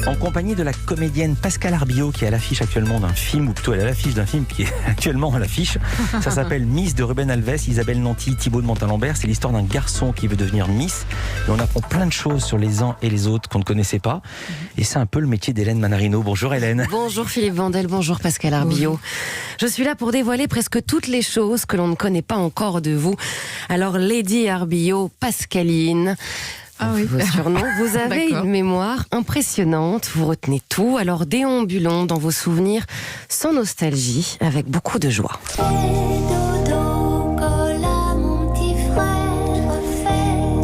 en compagnie de la comédienne Pascale Arbillot qui est à l'affiche actuellement d'un film, ou plutôt elle est à l'affiche d'un film qui est actuellement à l'affiche. Ça s'appelle Miss de Ruben Alves, Isabelle Nanty, Thibaut de Montalembert. C'est l'histoire d'un garçon qui veut devenir Miss. Et on apprend plein de choses sur les uns et les autres qu'on ne connaissait pas. Et c'est un peu le métier d'Hélène Manarino. Bonjour Hélène. Bonjour Philippe Vandel, bonjour Pascale Arbillot. Je suis là pour dévoiler presque toutes les choses que l'on ne connaît pas encore de vous. Alors Lady Arbillot, Pascaline... Vos surnoms. Vous avez une mémoire impressionnante, vous retenez tout, alors déambulons dans vos souvenirs sans nostalgie, avec beaucoup de joie.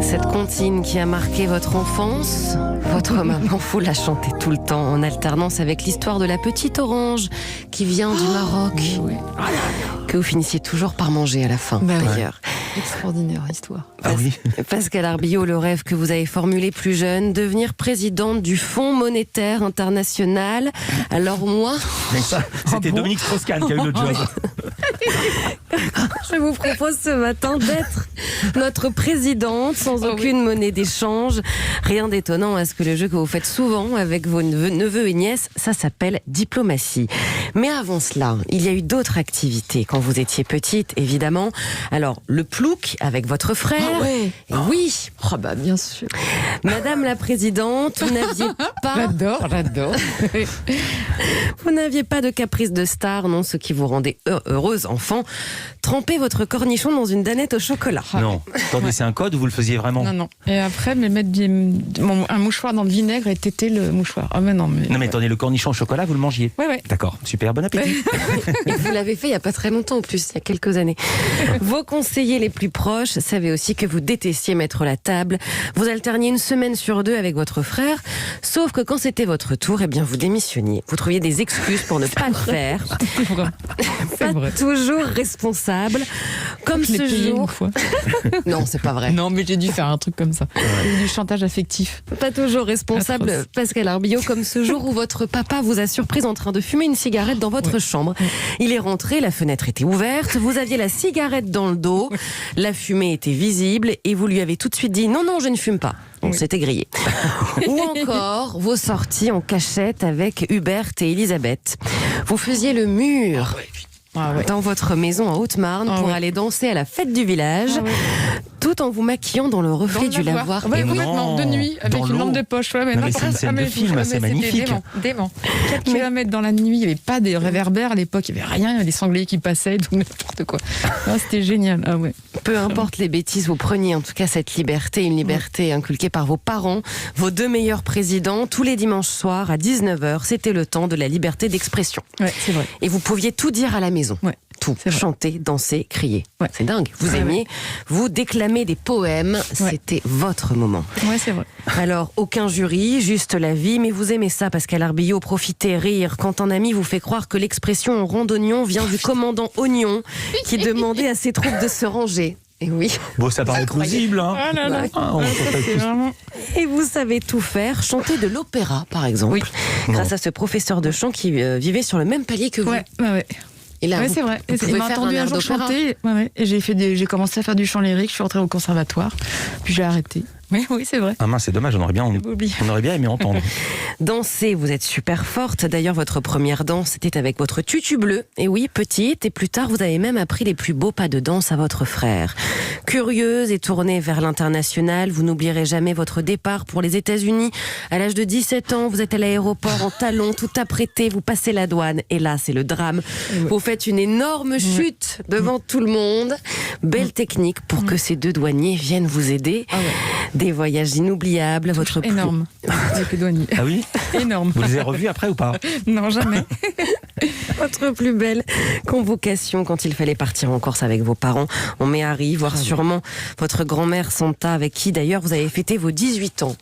Cette comptine qui a marqué votre enfance, votre maman vous la chantait tout le temps en alternance avec l'histoire de la petite orange qui vient du Maroc, que vous finissiez toujours par manger à la fin d'ailleurs. Extraordinaire histoire. Pascale Arbillot, le rêve que vous avez formulé plus jeune, devenir présidente du Fonds monétaire international. Alors moi... C'était Dominique Strauss-Kahn qui a eu le job. Je vous propose ce matin d'être notre présidente sans aucune monnaie d'échange. Rien d'étonnant à ce que le jeu que vous faites souvent avec vos neveux et nièces, ça s'appelle diplomatie. Mais avant cela, il y a eu d'autres activités quand vous étiez petite, évidemment. Alors, le plouc avec votre frère. Oui. Bien sûr. Madame la présidente, vous n'aviez pas... J'adore. Vous n'aviez pas de caprice de star, non, ce qui vous rendait heureuse enfant. Trempez votre cornichon dans une danette au chocolat. Non. Attendez, c'est un code ou vous le faisiez vraiment? Non. Et après, mettre un mouchoir dans le vinaigre et téter le mouchoir. Non, mais attendez, le cornichon au chocolat, vous le mangiez? Oui. D'accord, super, bon appétit. Et vous l'avez fait il n'y a pas très longtemps en plus, il y a quelques années. Vos conseillers les plus proches savaient aussi que vous détestiez mettre la table. Vous alterniez une semaine sur 2 avec votre frère, sauf que quand c'était votre tour, vous démissionniez. Vous trouviez des excuses pour ne pas le faire. C'est vrai. Toujours responsable. Comme je l'ai ce payé jour. une fois. Non, c'est pas vrai. Non, mais j'ai dû faire un truc comme ça. Du chantage affectif. Pas toujours responsable, Atroce. Pascale Arbillot, comme ce jour où votre papa vous a surprise en train de fumer une cigarette dans votre chambre. Il est rentré, la fenêtre était ouverte, vous aviez la cigarette dans le dos, la fumée était visible et vous lui avez tout de suite dit « Non, je ne fume pas ». On s'était grillé. Ou encore vos sorties en cachette avec Hubert et Elisabeth. Vous faisiez le mur dans votre maison en Haute-Marne pour aller danser à la fête du village, tout en vous maquillant dans le reflet du lavoir. Complètement, de nuit, avec une lampe de poche. C'est une scène de film, c'est magnifique. Dément. 4 km dans la nuit, il n'y avait pas de réverbères à l'époque, il n'y avait rien, il y avait des sangliers qui passaient, donc n'importe quoi. C'était génial. Peu importe les bêtises, vous preniez en tout cas cette liberté, une liberté inculquée par vos parents, vos 2 meilleurs présidents, tous les dimanches soirs à 19h, c'était le temps de la liberté d'expression. C'est vrai. Et vous pouviez tout dire à la maison. Tout, chanter, danser, crier. C'est dingue. Vous aimiez, vous déclamer des poèmes, c'était votre moment. C'est vrai. Alors, aucun jury, juste la vie, mais vous aimez ça, Pascale Arbillot, profitez, rire, quand un ami vous fait croire que l'expression rond d'oignon vient du commandant Oignon, qui demandait à ses troupes de se ranger. Et oui. Bon, ça paraît plausible, hein. Et vous savez tout faire, chanter de l'opéra, par exemple, grâce à ce professeur de chant qui vivait sur le même palier que vous. Et là, c'est vrai. Il m'a entendu un jour chanter. Et j'ai commencé à faire du chant lyrique. Je suis rentrée au conservatoire. Puis j'ai arrêté. Oui, c'est vrai. Ah mince, c'est dommage, on aurait bien aimé entendre. Danser, vous êtes super forte. D'ailleurs, votre première danse était avec votre tutu bleu. Et oui, petite. Et plus tard, vous avez même appris les plus beaux pas de danse à votre frère. Curieuse et tournée vers l'international, vous n'oublierez jamais votre départ pour les États-Unis. À l'âge de 17 ans, vous êtes à l'aéroport en talons, tout apprêté, vous passez la douane. Et là, c'est le drame. Vous faites une énorme chute devant tout le monde. Belle technique pour que ces 2 douaniers viennent vous aider. Des voyages inoubliables. Énorme. Avec les douaniers. Ah oui? Énorme. Vous les avez revus après ou pas? Non, jamais. Votre plus belle convocation quand il fallait partir en Corse avec vos parents. On met Harry, voire sûrement votre grand-mère Santa, avec qui d'ailleurs vous avez fêté vos 18 ans.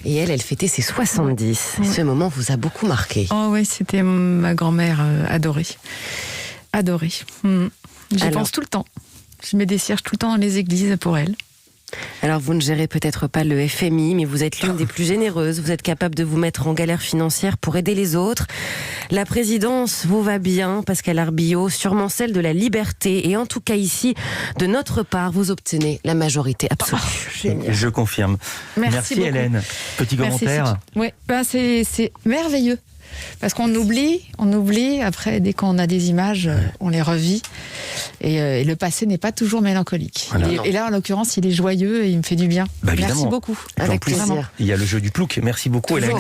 Et elle fêtait ses 70. Ce moment vous a beaucoup marqué. C'était ma grand-mère adorée. J'y pense tout le temps. Je mets des cierges tout le temps dans les églises pour elle. Alors vous ne gérez peut-être pas le FMI, mais vous êtes l'une des plus généreuses. Vous êtes capable de vous mettre en galère financière pour aider les autres. La présidence vous va bien, Pascal Arbillot, sûrement celle de la liberté. Et en tout cas ici, de notre part, vous obtenez la majorité absolue. Je confirme. Merci Hélène. Petit commentaire. Oui, c'est merveilleux. Parce qu'on oublie, après, dès qu'on a des images, on les revit. Et le passé n'est pas toujours mélancolique. Voilà. Et là, en l'occurrence, il est joyeux et il me fait du bien. Bah, merci beaucoup. Avec plaisir. Il y a le jeu du plouk. Merci beaucoup, Hélène.